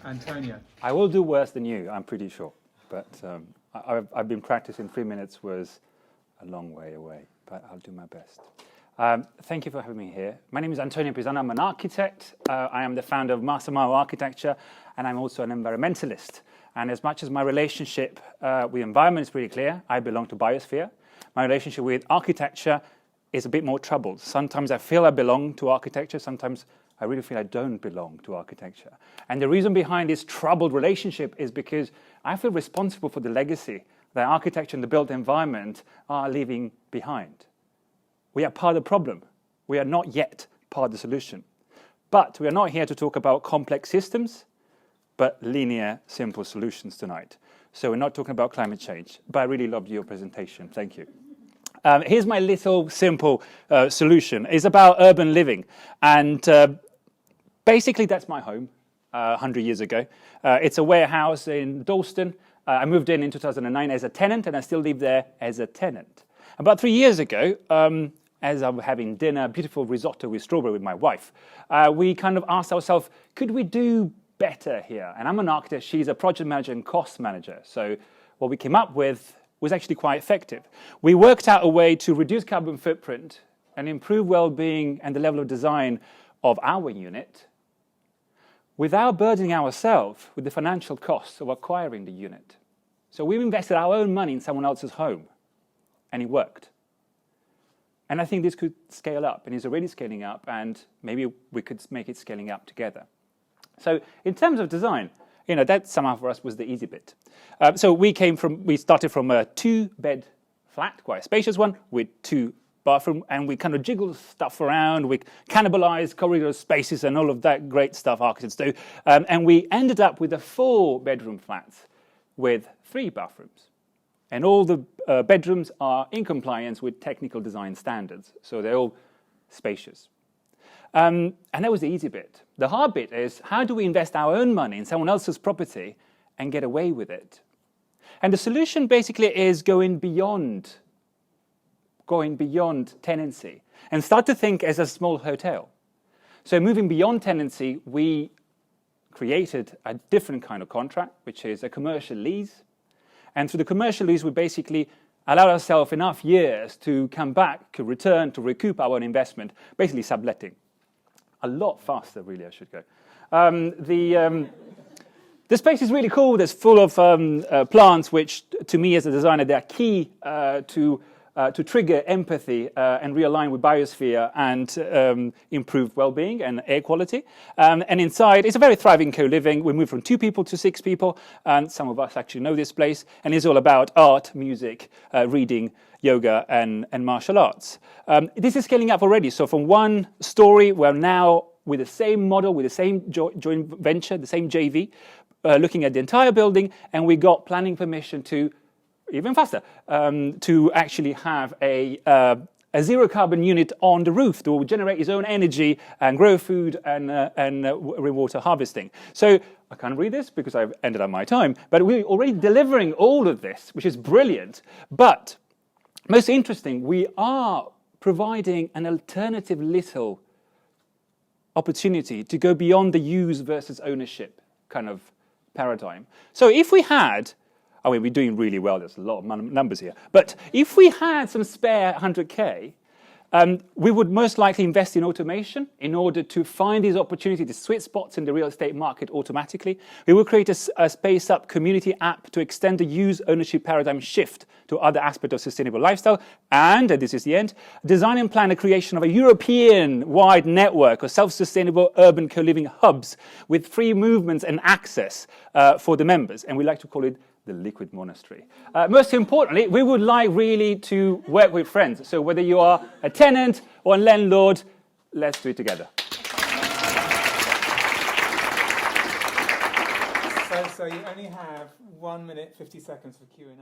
Antonio. I will do worse than you, I'm pretty sure. But I've been practicing. 3 minutes was a long way away, but I'll do my best. Thank you for having me here. My name is Antonio Pisano. I'm an architect. I am the founder of Marcel Architecture, and I'm also an environmentalist. And as much as my relationship with environment is pretty clear, I belong to biosphere. My relationship with architecture is a bit more troubled. Sometimes I feel I belong to architecture. Sometimes I really feel I don't belong to architecture. And the reason behind this troubled relationship is because I feel responsible for the legacy that architecture and the built environment are leaving behind. We are part of the problem. We are not yet part of the solution. But we are not here to talk about complex systems, but linear, simple solutions tonight. So we're not talking about climate change, but I really loved your presentation. Thank you. Here's my little simple solution. It's about urban living. And basically, that's my home 100 years ago. It's a warehouse in Dalston. I moved in 2009 as a tenant, and I still live there as a tenant. About 3 years ago, as I'm having dinner, beautiful risotto with strawberry with my wife, we kind of asked ourselves, could we do better here? And I'm an architect, she's a project manager and cost manager. So what we came up with was actually quite effective. We worked out a way to reduce carbon footprint and improve well-being and the level of design of our unit without burdening ourselves with the financial costs of acquiring the unit. So we invested our own money in someone else's home, and it worked. And I think this could scale up, and it's already scaling up, and maybe we could make it scaling up together. So in terms of design, that somehow for us was the easy bit. So we started from a 2-bed flat, quite a spacious one, with 2 bathrooms, and we kind of jiggled stuff around, we cannibalized corridor spaces and all of that great stuff architects do. And we ended up with a 4-bedroom flat with 3 bathrooms. And all the bedrooms are in compliance with technical design standards, so they're all spacious. And that was the easy bit. The hard bit is, how do we invest our own money in someone else's property and get away with it? And the solution basically is going beyond tenancy and start to think as a small hotel. So moving beyond tenancy, we created a different kind of contract, which is a commercial lease. And through the commercial lease, we basically allowed ourselves enough years to come back, to return, to recoup our investment, basically subletting. A lot faster, really, I should go. The space is really cool. There's full of plants, which, to me as a designer, they're key to trigger empathy and realign with biosphere and improve well-being and air quality. And inside, it's a very thriving co-living. We moved from 2 people to 6 people, and some of us actually know this place. And it's all about art, music, reading, yoga, and martial arts. This is scaling up already. So from 1 story, we're now with the same model, with the same joint venture, the same JV, looking at the entire building, and we got planning permission to even faster, to actually have a zero carbon unit on the roof that will generate its own energy and grow food and rainwater harvesting. So I can't read this because I've ended up my time, but we're already delivering all of this, which is brilliant. But most interesting, we are providing an alternative little opportunity to go beyond the use versus ownership kind of paradigm. So if we had, we're doing really well, there's a lot of numbers here, but if we had some spare 100K, we would most likely invest in automation in order to find these opportunities, the sweet spots in the real estate market automatically. We will create a SpaceUp community app to extend the use ownership paradigm shift to other aspects of sustainable lifestyle. And this is the end, design and plan the creation of a European-wide network of self-sustainable urban co-living hubs with free movements and access for the members. And we like to call it the liquid monastery. Most importantly, we would like really to work with friends. So whether you are a tenant or a landlord, let's do it together. So you only have 1 minute, 50 seconds for Q&A.